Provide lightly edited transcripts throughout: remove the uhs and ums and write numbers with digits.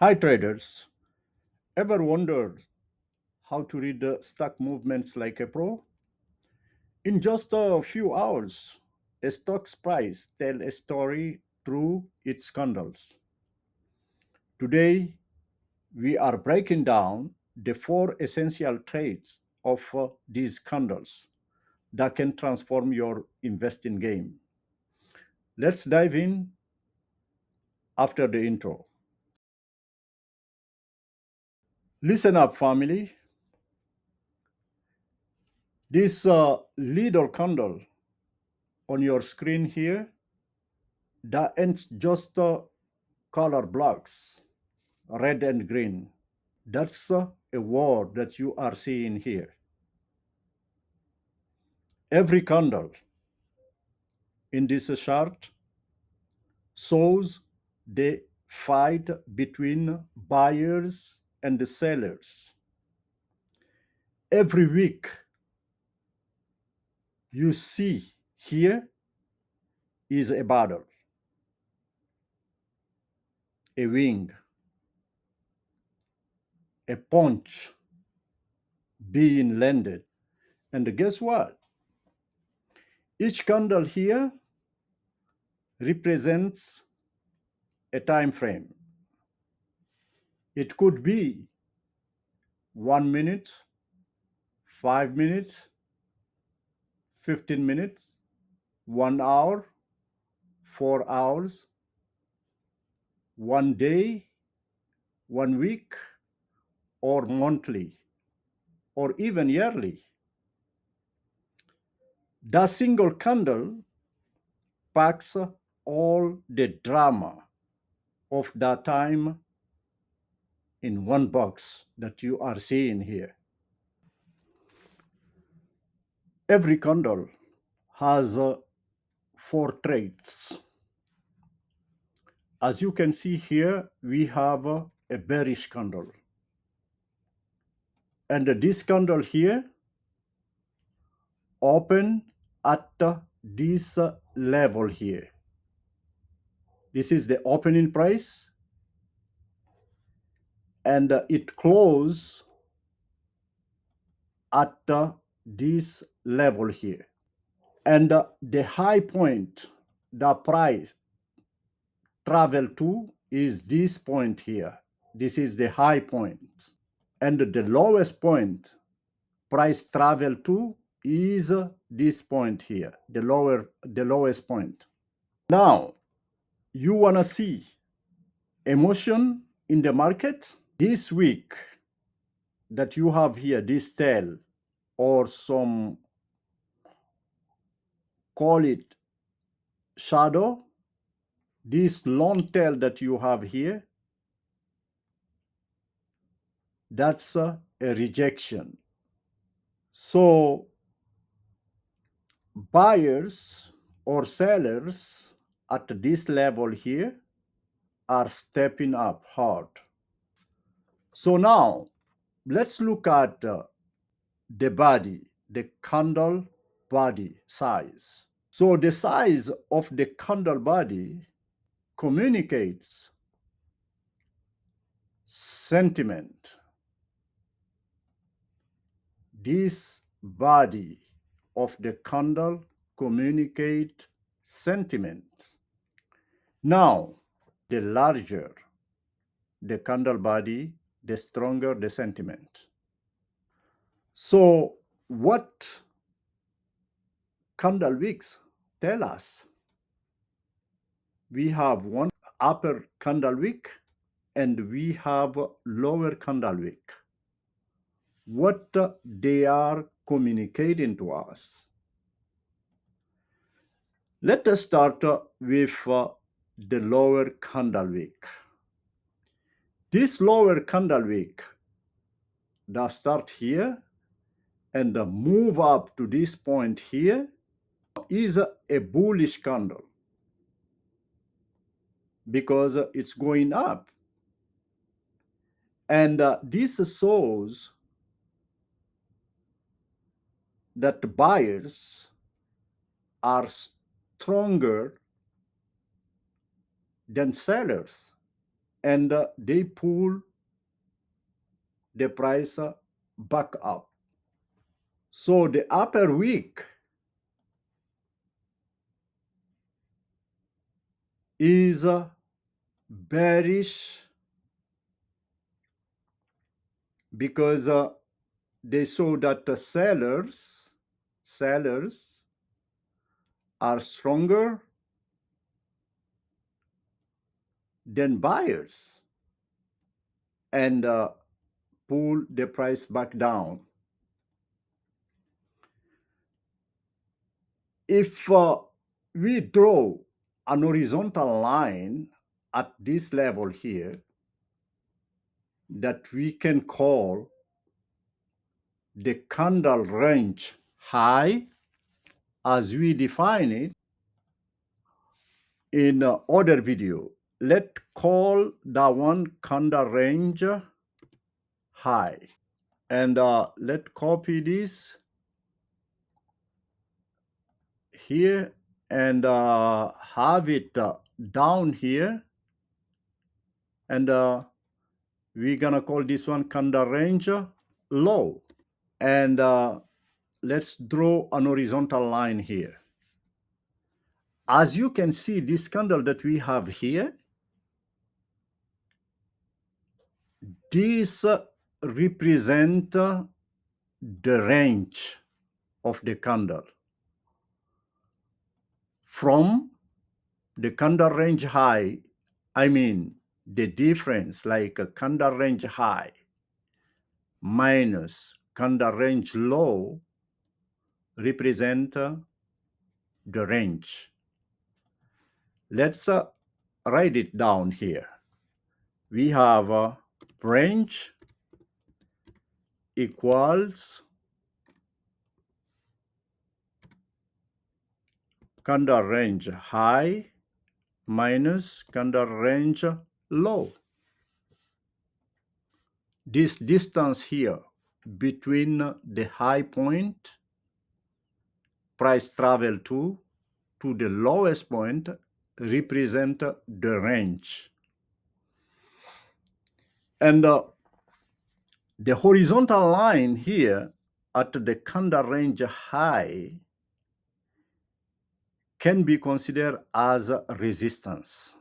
Hi traders, ever wondered how to read the stock movements like a pro? In just a few hours, a stock's price tells a story through its candles. Today, we are breaking down the four essential traits of these candles that can transform your investing game. Let's dive in after the intro. Listen up, family. This leader candle on your screen here that ends just color blocks, red and green. That's a word that you are seeing here. Every candle in this chart shows the fight between buyers and the sellers. Every week you see here is a battle, a wing, a punch being landed. And guess what? Each candle here represents a time frame. It could be 1 minute, 5 minutes, 15 minutes, 1 hour, 4 hours, 1 day, 1 week, or monthly, or even yearly. The single candle packs all the drama of the time in one box that you are seeing here. Every candle has four traits. As you can see here, we have a bearish candle. And this candle here open at this level here. This is the opening price, and it close at this level here. And the high point, the price travel to is this point here. This is the high point. And the lowest point price travel to is this point here, the lowest point. Now, you want to see emotion in the market this week that you have here, this tail, or some call it shadow, this long tail that you have here, that's a rejection. So buyers or sellers at this level here are stepping up hard. So now let's look at the body, the candle body size. So the size of the candle body communicates sentiment. This body of the candle communicate sentiment. Now, the larger the candle body, the stronger the sentiment. So what candle wicks tell us? We have one upper candle wick and we have lower candle wick. What they are communicating to us. Let us start with the lower candle wick. This lower candle wick that start here and move up to this point here is a bullish candle because it's going up. And this shows that buyers are stronger than sellers. and they pull the price back up. So the upper wick is bearish because they saw that the sellers are stronger than buyers and pull the price back down. If we draw an horizontal line at this level here that we can call the candle range high as we define it in other video, let's call that one candle range high, and let's copy this here and have it down here, and we're gonna call this one candle range low, and let's draw an horizontal line here. As you can see, this candle that we have here, this represent the range of the candle from the candle range high. I mean the difference, like a candle range high minus candle range low represent the range. Let's write it down here. We have range equals candle range high minus candle range low. This distance here between the high point price travel to the lowest point represent the range. And the horizontal line here at the candle range high can be considered as resistance.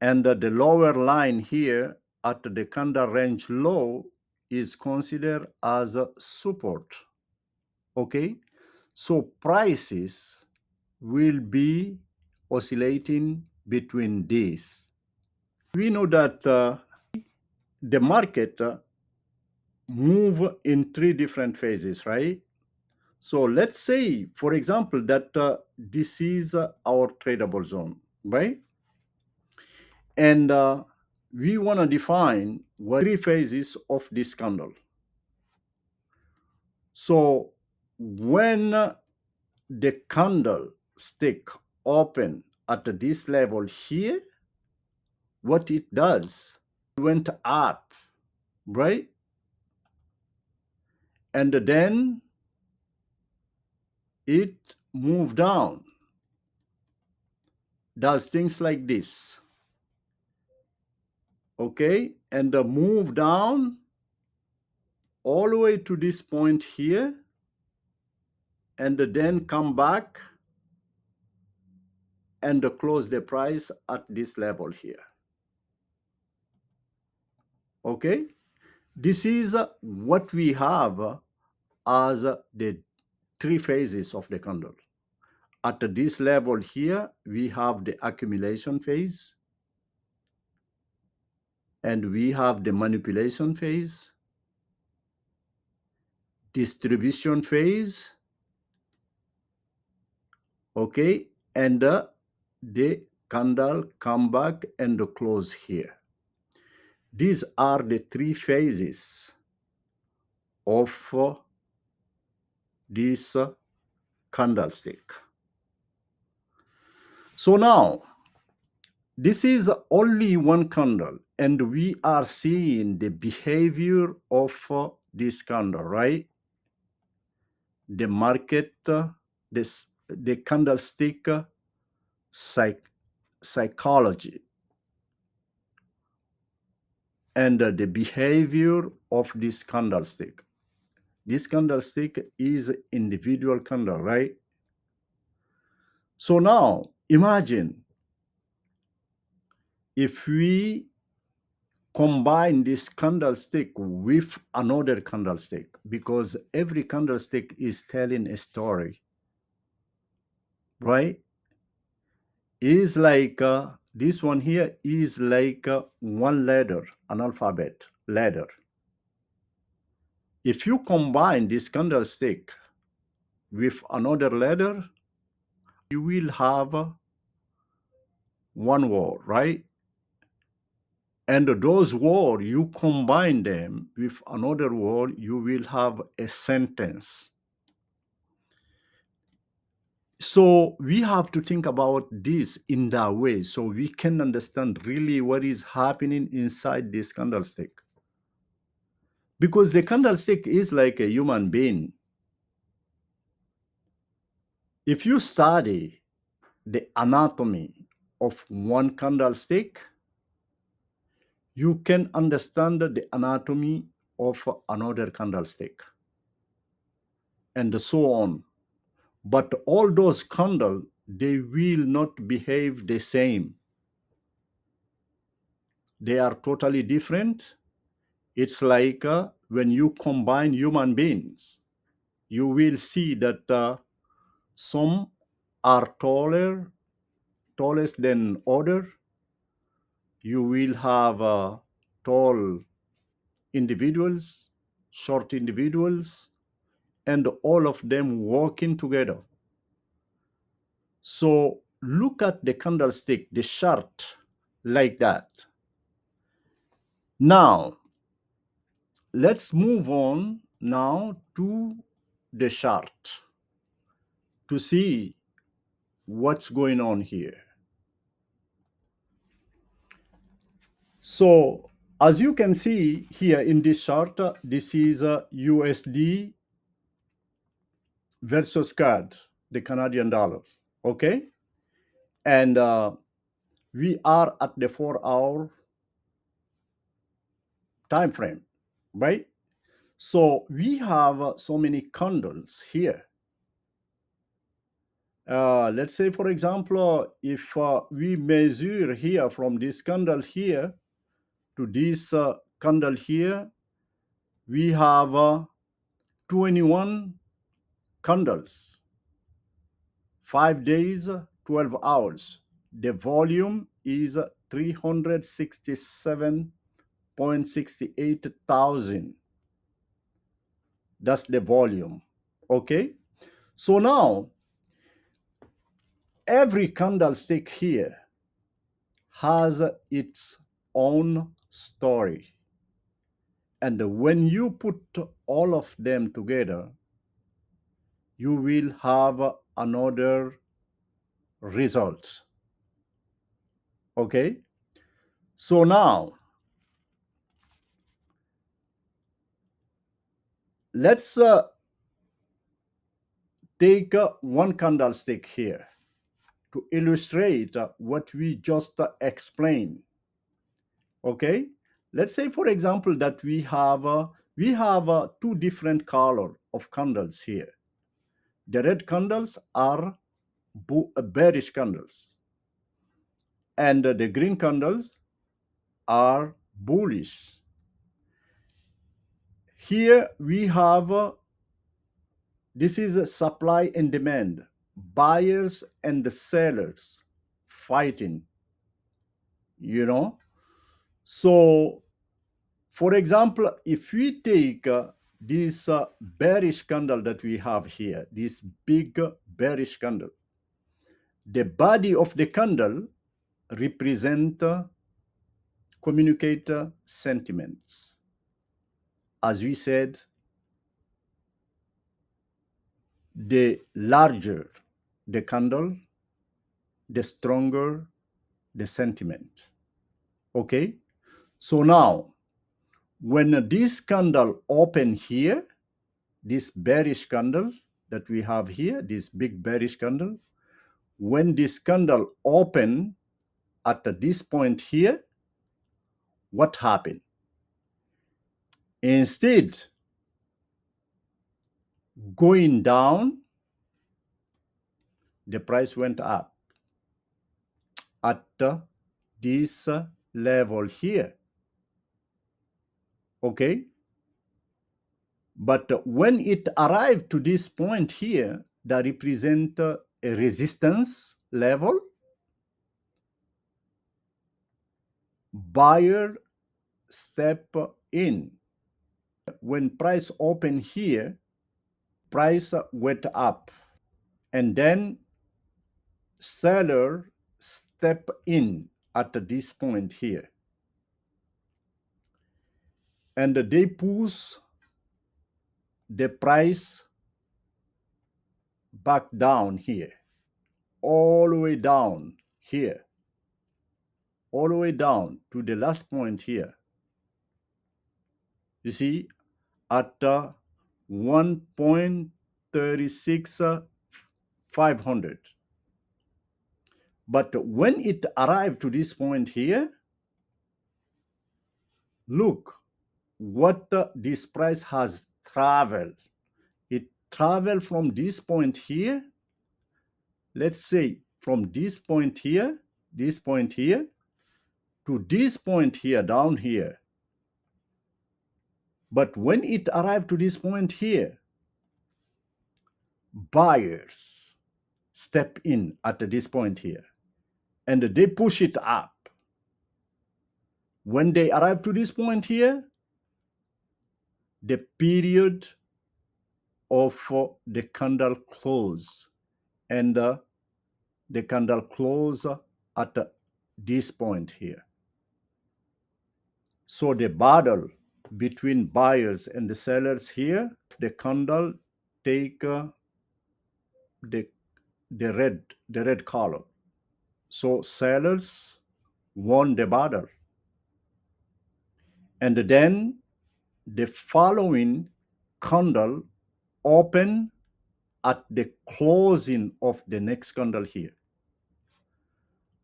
And the lower line here at the candle range low is considered as support. Okay, so prices will be oscillating between these. We know that the market move in three different phases, right? So let's say, for example, that this is our tradable zone, right? And we want to define what three phases of this candle. So when the candlestick open at this level here, what it does, it went up, right? And then it moved down, does things like this, okay? And the move down all the way to this point here, and then come back and close the price at this level here. Okay, this is what we have as the three phases of the candle. At this level here, we have the accumulation phase, and we have the manipulation phase, distribution phase, okay, and the candle come back and close here. These are the three phases of this candlestick. So now, this is only one candle, and we are seeing the behavior of this candle, right? The market, the candlestick psychology. and the behavior of this candlestick. This candlestick is individual candle, right? So now imagine if we combine this candlestick with another candlestick, because every candlestick is telling a story, right? Is like this one here is like one letter, an alphabet letter. If you combine this candlestick with another letter, you will have one word, right? And those words, you combine them with another word, you will have a sentence. So we have to think about this in that way so we can understand really what is happening inside this candlestick. Because the candlestick is like a human being. If you study the anatomy of one candlestick, you can understand the anatomy of another candlestick, and so on. But all those candles, they will not behave the same. They are totally different. It's like when you combine human beings, you will see that some are tallest than other. You will have tall individuals, short individuals, and all of them working together. So look at the candlestick, the chart, like that. Now, let's move on now to the chart to see what's going on here. So as you can see here in this chart, this is USD versus CAD, the Canadian dollar, okay? And we are at the 4-hour time frame, right? So we have so many candles here. Let's say, for example, if we measure here from this candle here to this candle here, we have 21 candles, 5 days, 12 hours. The volume is 367.68 thousand. That's the volume, okay? So now, every candlestick here has its own story. And when you put all of them together, you will have another result. Okay? So now, let's take one candlestick here to illustrate what we just explained. Okay? Let's say, for example, that we have two different color of candles here. The red candles are bearish candles, and the green candles are bullish. Here we have this is a supply and demand, buyers and the sellers fighting, you know. So for example, if we take this bearish candle that we have here, this big bearish candle, the body of the candle represent communicate sentiments. As we said, the larger the candle, the stronger the sentiment. Okay? So now, when this candle open here, this bearish candle that we have here, this big bearish candle, when this candle open at this point here, what happened? Instead, going down, the price went up at this level here. Okay? But when it arrived to this point here that represent a resistance level, buyer step in. When price open here, price went up, and then seller step in at this point here, and they push the price back down here, all the way down here, all the way down to the last point here. You see, at 1.36500. But when it arrived to this point here, look what this price has traveled. It traveled from this point here, let's say from this point here, to this point here, down here. But when it arrived to this point here, buyers step in at this point here, and they push it up. When they arrive to this point here, the period of the candle close, and the candle close at this point here. So the battle between buyers and the sellers here, the candle take the red color. So sellers won the battle. And then the following candle open at the closing of the next candle here.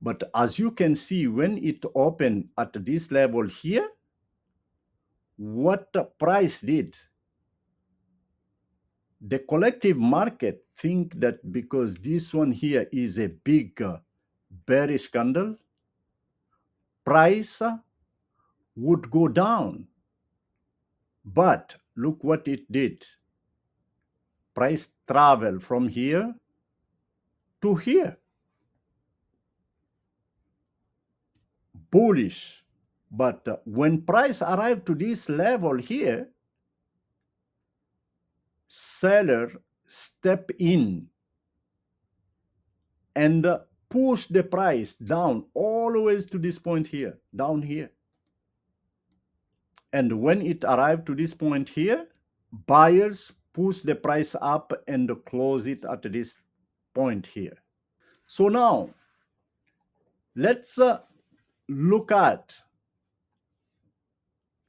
But as you can see, when it opened at this level here, what the price did, the collective market think that because this one here is a big bearish candle, price would go down. But look what it did. Price traveled from here to here. Bullish. But when price arrived to this level here, seller step in and push the price down always to this point here, down here. And when it arrived to this point here, buyers push the price up and close it at this point here. So now, let's look at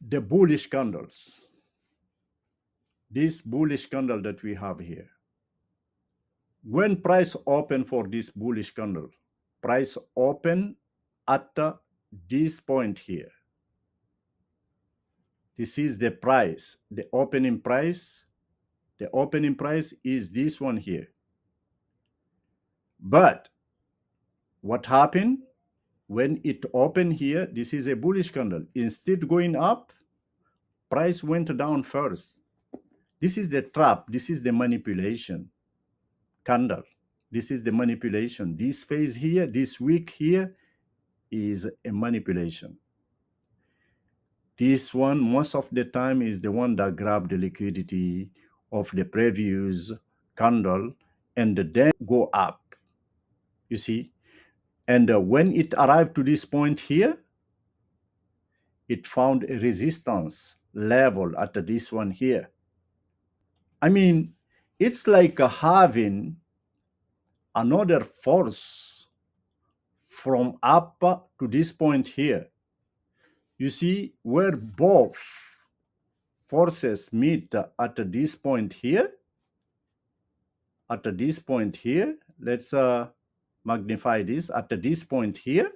the bullish candles. This bullish candle that we have here. When price open for this bullish candle, price open at this point here. This is the price, the opening price. The opening price is this one here. But what happened when it opened here? This is a bullish candle. Instead going up, price went down first. This is the trap. This is the manipulation candle. This is the manipulation. This phase here, this wick here is a manipulation. This one, most of the time, is the one that grabbed the liquidity of the previous candle and then go up. You see? And when it arrived to this point here, it found a resistance level at this one here. I mean, it's like having another force from up to this point here. You see, where both forces meet at this point here, let's magnify this, at this point here,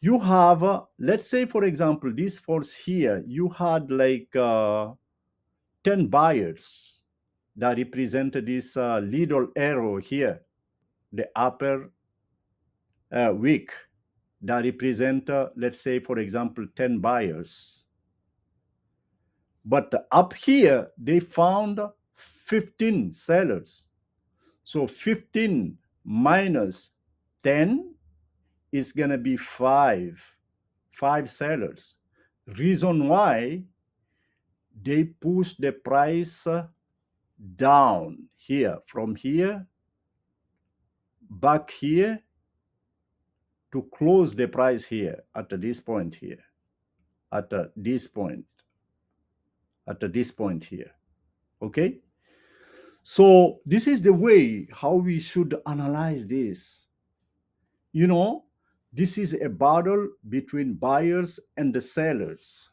You have, let's say, for example, this force here, you had like 10 buyers that represent this little arrow here, the upper wick that represent, let's say, for example, 10 buyers. But up here, they found 15 sellers. So 15 minus 10 is going to be 5 sellers. Reason why they push the price down here, from here back here, to close the price here at this point here, at this point, at this point here. Okay, so this is the way how we should analyze this. You know, this is a battle between buyers and the sellers.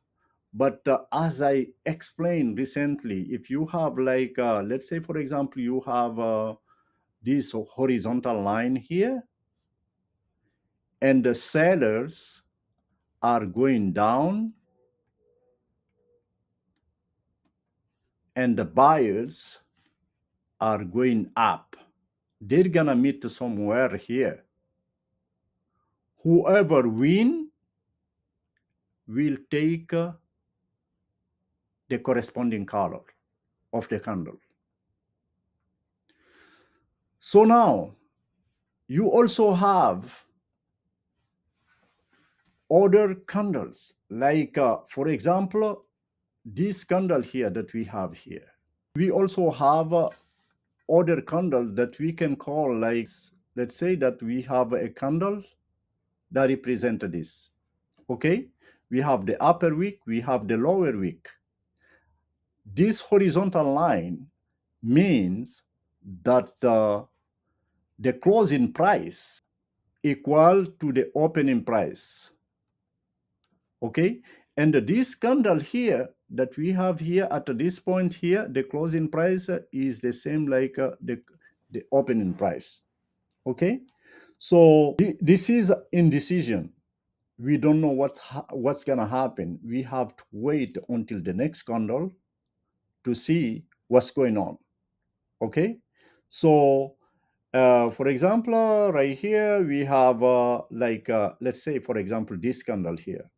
But as I explained recently, if you have like, let's say, for example, you have this horizontal line here, and the sellers are going down, and the buyers are going up. They're gonna meet somewhere here. Whoever win will take the corresponding color of the candle. So now you also have other candles, like for example, this candle here that we have here. We also have other candles that we can call, like, let's say that we have a candle that represents this. Okay, we have the upper wick, we have the lower wick. This horizontal line means that the closing price equal to the opening price. Okay, and this candle here that we have here at this point here, the closing price is the same like the opening price. Okay, so this is indecision. We don't know what's gonna happen. We have to wait until the next candle to see what's going on. Okay, so for example, right here we have like let's say, for example, this candle here.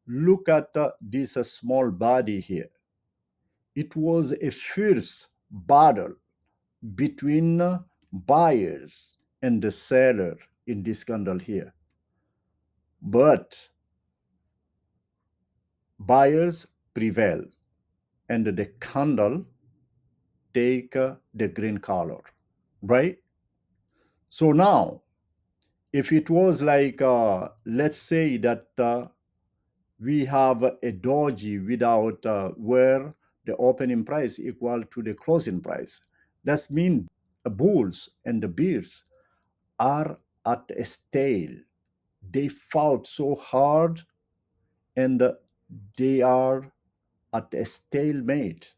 Look at this small body here. It was a fierce battle between buyers and the seller in this candle here. But buyers prevail, and the candle take the green color, right? So now, if it was like, let's say that we have a doji without where the opening price equal to the closing price. That means the bulls and the bears are at a stale. They fought so hard, and they are at a stalemate.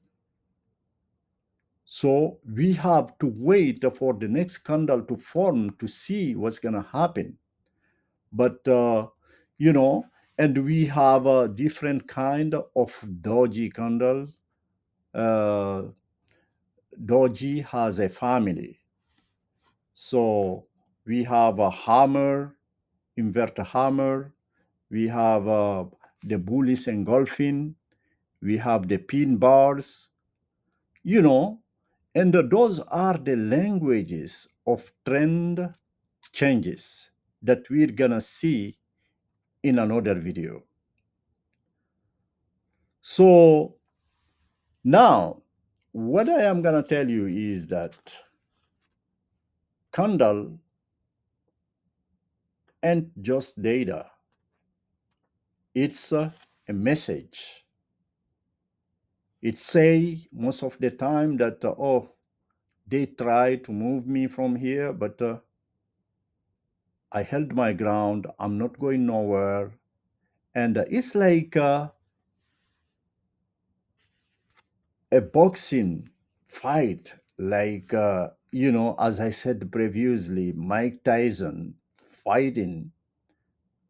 So we have to wait for the next candle to form to see what's going to happen. But you know, and we have a different kind of doji candle. uh, Doji has a family. So we have a hammer, inverted hammer, we have the bullish engulfing, we have the pin bars, you know, and those are the languages of trend changes that we're gonna see in another video. So now, what I am gonna tell you is that candle and just data. It's a message. It say most of the time that, oh, they try to move me from here, but I held my ground. I'm not going nowhere. And it's like a boxing fight, like, you know, as I said previously, Mike Tyson fighting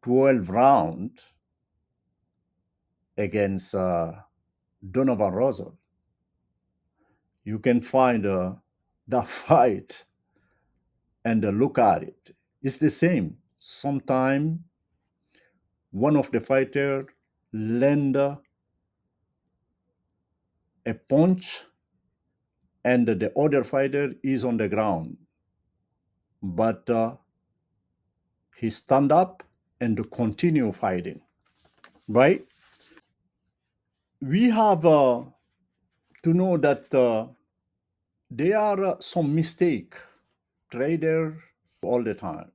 12 round against Donovan Russell, you can find the fight and look at it. It's the same. Sometimes one of the fighter land a punch and the other fighter is on the ground, but he stand up and continue fighting, right? We have to know that there are some mistake traders all the time,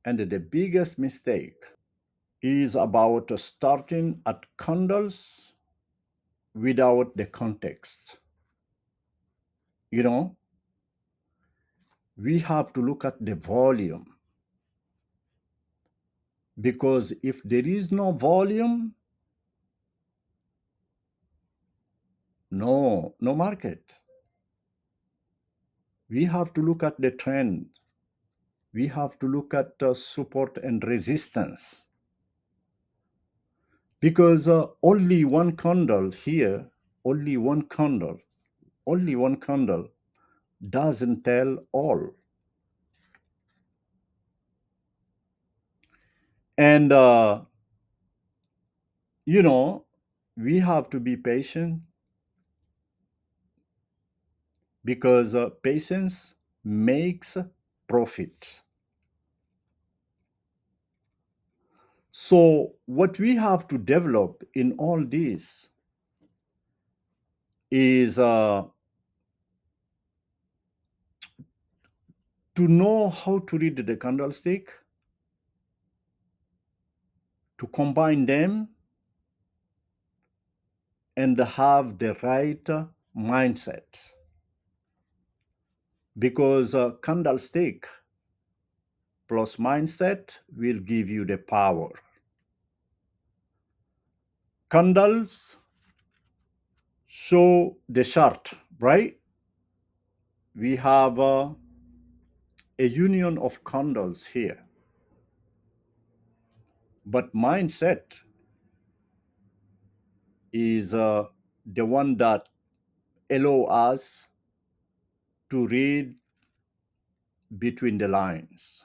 and the biggest mistake is about starting at candles without the context. You know, we have to look at the volume, because if there is no volume, no market. We have to look at the trend. We have to look at support and resistance, because only one candle here, only one candle doesn't tell all. And you know, we have to be patient, because patience makes profit. So what we have to develop in all this is to know how to read the candlestick, to combine them, and have the right mindset, because candlestick plus mindset will give you the power. Candles show the chart, right? We have a union of candles here, but mindset is the one that allow us to read between the lines.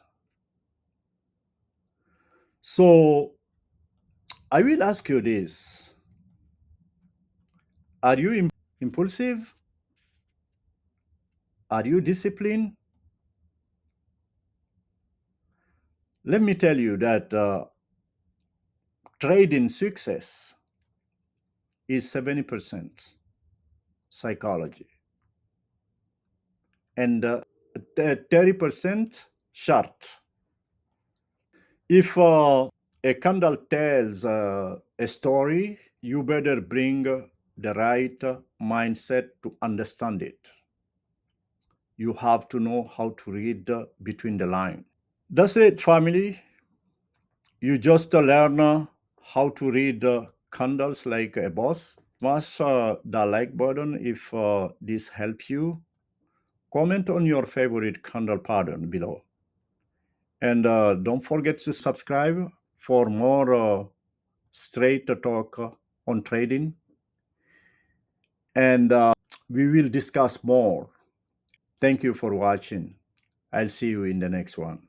So I will ask you this: are you impulsive? Are you disciplined? Let me tell you that trading success is 70% psychology and 30% chart. If a candle tells a story, you better bring the right mindset to understand it. You have to know how to read between the lines. That's it, family. You just learn how to read candles like a boss. Smash the like button if this helps you. Comment on your favorite candle pattern below. And don't forget to subscribe for more straight talk on trading. And we will discuss more. Thank you for watching. I'll see you in the next one.